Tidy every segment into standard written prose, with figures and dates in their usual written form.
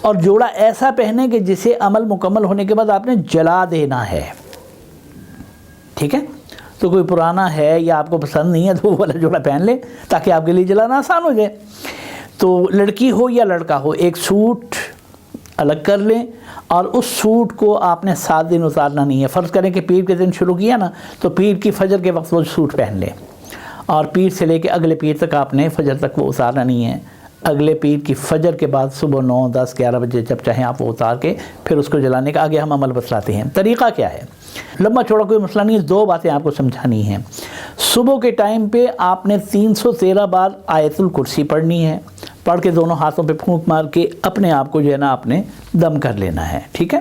اور جوڑا ایسا پہنے کہ جسے عمل مکمل ہونے کے بعد آپ نے جلا دینا ہے، ٹھیک ہے؟ تو کوئی پرانا ہے یا آپ کو پسند نہیں ہے تو وہ والا جوڑا پہن لیں تاکہ آپ کے لیے جلانا آسان ہو جائے۔ تو لڑکی ہو یا لڑکا ہو، ایک سوٹ الگ کر لیں اور اس سوٹ کو آپ نے 7 دن اتارنا نہیں ہے۔ فرض کریں کہ پیر کے دن شروع کیا نا، تو پیر کی فجر کے وقت وہ سوٹ پہن لیں، اور پیر سے لے کے اگلے پیر تک آپ نے فجر تک وہ اتارنا نہیں ہے۔ اگلے پیر کی فجر کے بعد صبح 9، 10، 11 بجے جب چاہیں آپ وہ اتار کے پھر اس کو جلانے کا آگے ہم عمل بتلاتے ہیں۔ طریقہ کیا ہے؟ لمبا چوڑا کوئی مسئلہ نہیں ہے، 2 باتیں آپ کو سمجھانی ہیں۔ صبح کے ٹائم پہ آپ نے 313 بار آیت الکرسی پڑھنی ہے، پڑھ کے دونوں ہاتھوں پہ پھونک مار کے اپنے آپ کو جو ہے نا آپ نے دم کر لینا ہے، ٹھیک ہے؟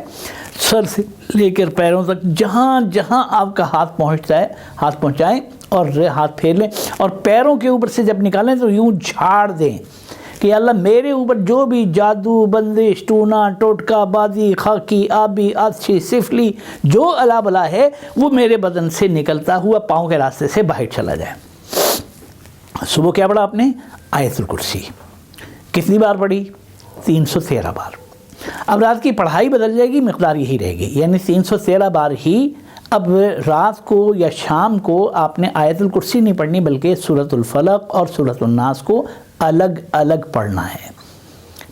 سر سے لے کر پیروں تک جہاں جہاں آپ کا ہاتھ پہنچتا ہے ہاتھ پہنچائیں اور ہاتھ پھیر لیں، اور پیروں کے اوپر سے جب نکالیں تو یوں جھاڑ دیں کہ اللہ میرے اوپر جو بھی جادو، بندش، ٹونا، ٹوٹکا، بازی، خاکی، آبی، آتشی، سفلی جو الا بلا ہے وہ میرے بدن سے نکلتا ہوا پاؤں کے راستے سے باہر چلا جائے۔ صبح کیا پڑھا آپ نے؟ آیت الکرسی۔ کتنی بار پڑھی؟ 313 بار۔ اب رات کی پڑھائی بدل جائے گی، مقدار یہی رہے گی، یعنی 313 بار ہی۔ اب رات کو یا شام کو آپ نے آیت الکرسی نہیں پڑھنی بلکہ سورۃ الفلق اور سورۃ الناس کو الگ الگ پڑھنا ہے۔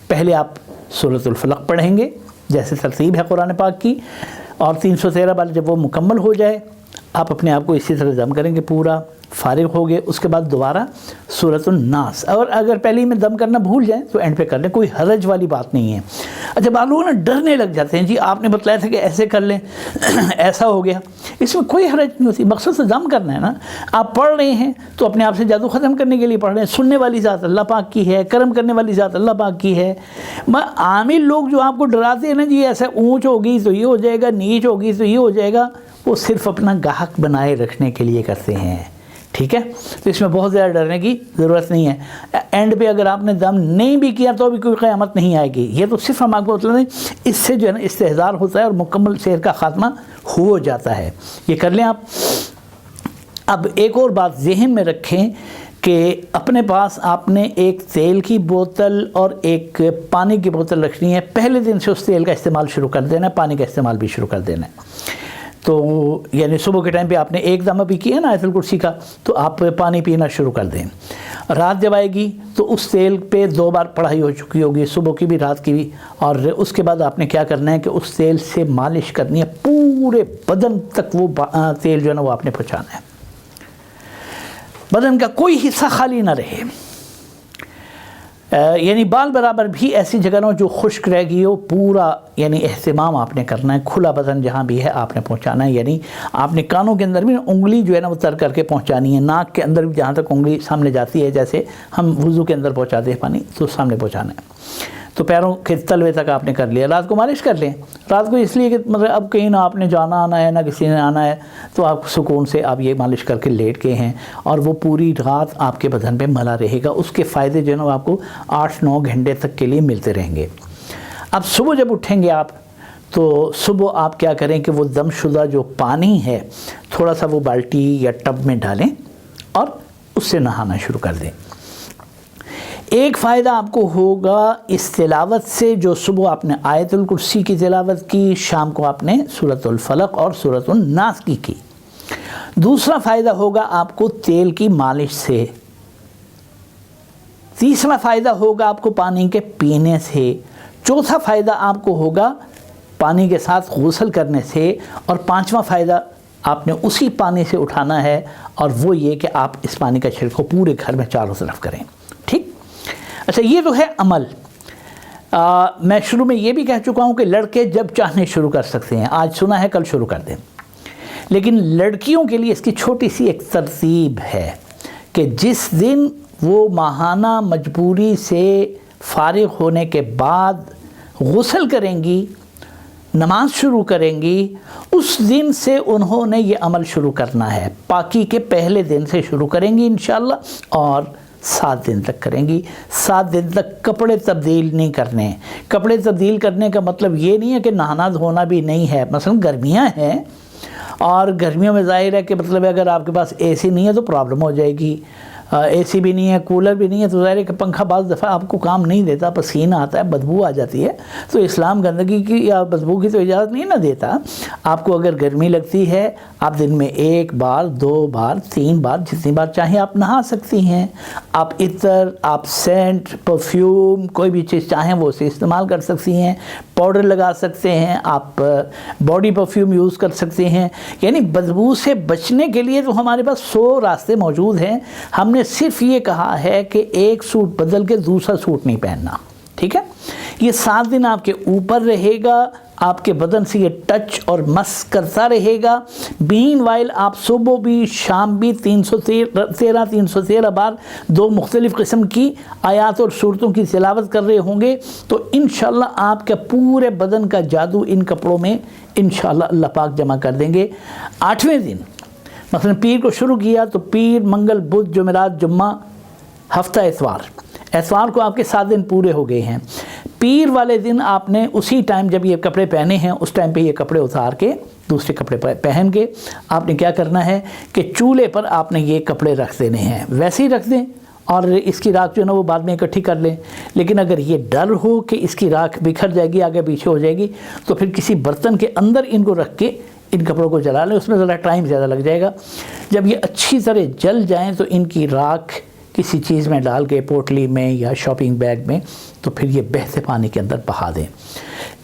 پہلے آپ سورۃ الفلق پڑھیں گے جیسے ترتیب ہے قرآن پاک کی، اور 313 بار جب وہ مکمل ہو جائے آپ اپنے آپ کو اسی طرح دم کریں گے، پورا فارغ ہو گئے۔ اس کے بعد دوبارہ سورۃ الناس، اور اگر پہلے ہی میں دم کرنا بھول جائیں تو اینڈ پہ کر لیں، کوئی حرج والی بات نہیں ہے۔ اچھا، بعض لوگ نا ڈرنے لگ جاتے ہیں، جی آپ نے بتلایا تھا کہ ایسے کر لیں ایسا ہو گیا، اس میں کوئی حرج نہیں ہوتی، مقصد سے دم کرنا ہے نا۔ آپ پڑھ رہے ہیں تو اپنے آپ سے جادو ختم کرنے کے لیے پڑھ رہے ہیں، سننے والی ذات اللہ پاک کی ہے، کرم کرنے والی ذات اللہ پاک کی ہے۔ عامل لوگ جو آپ کو ڈراتے ہیں نا، جی ایسا اونچ ہوگی تو یہ ہو جائے گا، نیچ ہوگی تو یہ ہو جائے گا، وہ صرف اپنا گاہک بنائے رکھنے کے لیے کرتے ہیں، ٹھیک ہے؟ تو اس میں بہت زیادہ ڈرنے کی ضرورت نہیں ہے۔ اینڈ پہ اگر آپ نے دم نہیں بھی کیا تو بھی کوئی قیامت نہیں آئے گی، یہ تو صرف ہم آپ کو مطلب اس سے جو ہے نا استحضار ہوتا ہے اور مکمل سیر کا خاتمہ ہو جاتا ہے۔ یہ کر لیں آپ۔ اب ایک اور بات ذہن میں رکھیں کہ اپنے پاس آپ نے ایک تیل کی بوتل اور ایک پانی کی بوتل رکھنی ہے۔ پہلے دن سے اس تیل کا استعمال شروع کر دینا ہے، پانی کا استعمال بھی شروع کر دینا ہے۔ تو یعنی صبح کے ٹائم پہ آپ نے ایک دم ابھی کیا نا آیت الکرسی کا، تو آپ پانی پینا شروع کر دیں۔ رات جب آئے گی تو اس تیل پہ 2 بار پڑھائی ہو چکی ہوگی، صبح کی بھی رات کی بھی، اور اس کے بعد آپ نے کیا کرنا ہے کہ اس تیل سے مالش کرنی ہے، پورے بدن تک وہ تیل جو ہے نا وہ آپ نے پہنچانا ہے، بدن کا کوئی حصہ خالی نہ رہے، یعنی بال برابر بھی ایسی جگہ نہ جو خشک رہ گئی ہو، پورا یعنی اہتمام آپ نے کرنا ہے، کھلا بدن جہاں بھی ہے آپ نے پہنچانا ہے۔ یعنی آپ نے کانوں کے اندر بھی انگلی جو ہے نا وہ تر کر کے پہنچانی ہے، ناک کے اندر بھی جہاں تک انگلی سامنے جاتی ہے، جیسے ہم وضو کے اندر پہنچاتے ہیں پانی، تو سامنے پہنچانا ہے۔ تو پیروں کے تلوے تک آپ نے کر لیا۔ رات کو مالش کر لیں، رات کو اس لیے کہ مطلب اب کہیں نہ آپ نے جانا آنا ہے نہ کسی نے آنا ہے، تو آپ سکون سے آپ یہ مالش کر کے لیٹ گئے ہیں، اور وہ پوری رات آپ کے بدن پہ ملا رہے گا، اس کے فائدے جو ہے نا آپ کو 8-9 گھنٹے تک کے لیے ملتے رہیں گے۔ اب صبح جب اٹھیں گے آپ تو صبح آپ کیا کریں کہ وہ دم شدہ جو پانی ہے تھوڑا سا وہ بالٹی یا ٹب میں ڈالیں اور اس سے نہانا شروع کر دیں۔ ایک فائدہ آپ کو ہوگا اس تلاوت سے، جو صبح آپ نے آیت الکرسی کی تلاوت کی، شام کو آپ نے سورۃ الفلق اور سورۃ الناس کی۔ دوسرا فائدہ ہوگا آپ کو تیل کی مالش سے۔ تیسرا فائدہ ہوگا آپ کو پانی کے پینے سے۔ چوتھا فائدہ آپ کو ہوگا پانی کے ساتھ غسل کرنے سے، اور پانچواں فائدہ آپ نے اسی پانی سے اٹھانا ہے، اور وہ یہ کہ آپ اس پانی کا چھڑکاؤ پورے گھر میں چاروں طرف کریں، ٹھیک؟ اچھا، یہ تو ہے عمل۔ میں شروع میں یہ بھی کہہ چکا ہوں کہ لڑکے جب چاہنے شروع کر سکتے ہیں، آج سنا ہے کل شروع کر دیں، لیکن لڑکیوں کے لیے اس کی چھوٹی سی ایک ترتیب ہے کہ جس دن وہ ماہانہ مجبوری سے فارغ ہونے کے بعد غسل کریں گی، نماز شروع کریں گی، اس دن سے انہوں نے یہ عمل شروع کرنا ہے۔ پاکی کے پہلے دن سے شروع کریں گی انشاءاللہ، اور 7 دن تک کریں گی۔ 7 دن تک کپڑے تبدیل نہیں کرنے۔ کپڑے تبدیل کرنے کا مطلب یہ نہیں ہے کہ نہانا دھونا بھی نہیں ہے، مثلا گرمیاں ہیں، اور گرمیوں میں ظاہر ہے کہ مطلب اگر آپ کے پاس اے سی نہیں ہے تو پرابلم ہو جائے گی، اے سی بھی نہیں ہے، کولر بھی نہیں ہے، تو ظاہر ہے کہ پنکھا بعض دفعہ آپ کو کام نہیں دیتا، پسینہ آتا ہے، بدبو آ جاتی ہے. تو اسلام گندگی کی یا بدبو کی تو اجازت نہیں نہ دیتا. آپ کو اگر گرمی لگتی ہے، آپ دن میں 1 بار 2 بار 3 بار جتنی بار چاہیں آپ نہا سکتی ہیں. آپ عطر، آپ سینٹ، پرفیوم، کوئی بھی چیز چاہیں وہ اسے استعمال کر سکتی ہیں. پاؤڈر لگا سکتے ہیں، آپ باڈی پرفیوم یوز کر سکتے ہیں. یعنی بدبو سے بچنے کے لیے تو ہمارے پاس 100 راستے موجود ہیں. ہم نے صرف یہ کہا ہے کہ ایک سوٹ بدل کے دوسرا سوٹ نہیں پہننا. ٹھیک ہے؟ یہ 7 دن آپ کے اوپر رہے گا، آپ کے بدن سے یہ ٹچ اور مس کرتا رہے گا. مین وائل آپ صبح بھی شام بھی 313 بار 2 مختلف قسم کی آیات اور صورتوں کی تلاوت کر رہے ہوں گے تو انشاءاللہ آپ کے پورے بدن کا جادو ان کپڑوں میں انشاءاللہ اللہ پاک جمع کر دیں گے. 8ویں دن مثلا پیر کو شروع کیا تو پیر، منگل، بدھ، جمعرات، جمعہ، ہفتہ اتوار کو آپ کے 7 دن پورے ہو گئے ہیں. پیر والے دن آپ نے اسی ٹائم جب یہ کپڑے پہنے ہیں اس ٹائم پہ یہ کپڑے اتار کے دوسرے کپڑے پہن کے آپ نے کیا کرنا ہے کہ چولہے پر آپ نے یہ کپڑے رکھ دینے ہیں. ویسے ہی رکھ دیں اور اس کی راکھ جو ہے نا وہ بعد میں اکٹھی کر لیں. لیکن اگر یہ ڈر ہو کہ اس کی راکھ بکھر جائے گی، آگے پیچھے ہو جائے گی، تو پھر کسی برتن کے اندر ان کو رکھ کے ان کپڑوں کو جلا لیں. اس میں ذرا ٹائم زیادہ لگ جائے گا. جب یہ اچھی طرح جل جائیں تو ان کی راکھ کسی چیز میں ڈال کے، پوٹلی میں یا شاپنگ بیگ میں، تو پھر یہ بہتے پانی کے اندر بہا دیں.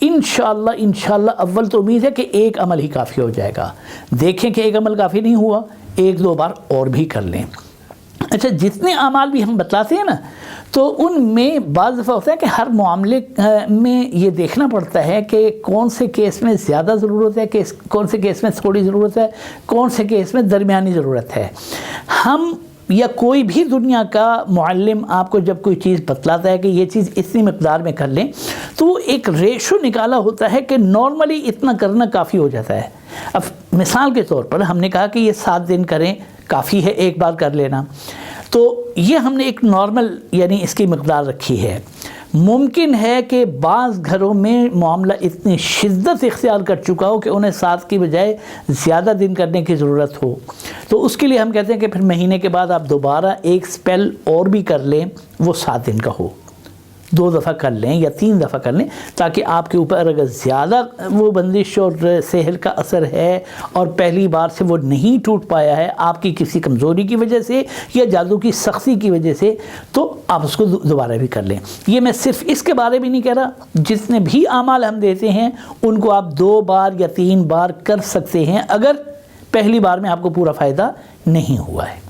انشاءاللہ اول تو امید ہے کہ ایک عمل ہی کافی ہو جائے گا. دیکھیں کہ ایک عمل کافی نہیں ہوا، 1-2 بار اور بھی کر لیں. اچھا، جتنے اعمال بھی ہم بتلاتے ہیں نا تو ان میں بعض دفعہ ہوتا ہے کہ ہر معاملے میں یہ دیکھنا پڑتا ہے کہ کون سے کیس میں زیادہ ضرورت ہے، کون سے کیس میں تھوڑی ضرورت ہے، کون سے کیس میں درمیانی ضرورت ہے. ہم یا کوئی بھی دنیا کا معلم آپ کو جب کوئی چیز بتلاتا ہے کہ یہ چیز اتنی مقدار میں کر لیں تو وہ ایک ریشو نکالا ہوتا ہے کہ نارملی اتنا کرنا کافی ہو جاتا ہے. اب مثال کے طور پر ہم نے کہا کہ یہ 7 دن کریں، کافی ہے ایک بار کر لینا، تو یہ ہم نے ایک نارمل یعنی اس کی مقدار رکھی ہے. ممکن ہے کہ بعض گھروں میں معاملہ اتنی شدت اختیار کر چکا ہو کہ انہیں 7 کی بجائے زیادہ دن کرنے کی ضرورت ہو، تو اس کے لیے ہم کہتے ہیں کہ پھر مہینے کے بعد آپ دوبارہ ایک سپیل اور بھی کر لیں، وہ 7 دن کا ہو. 2 دفعہ کر لیں یا 3 دفعہ کر لیں، تاکہ آپ کے اوپر اگر زیادہ وہ بندش اور سحر کا اثر ہے اور پہلی بار سے وہ نہیں ٹوٹ پایا ہے آپ کی کسی کمزوری کی وجہ سے یا جادو کی سختی کی وجہ سے، تو آپ اس کو دوبارہ بھی کر لیں. یہ میں صرف اس کے بارے میں نہیں کہہ رہا، جتنے بھی اعمال ہم دیتے ہیں ان کو آپ 2 بار یا 3 بار کر سکتے ہیں اگر پہلی بار میں آپ کو پورا فائدہ نہیں ہوا ہے.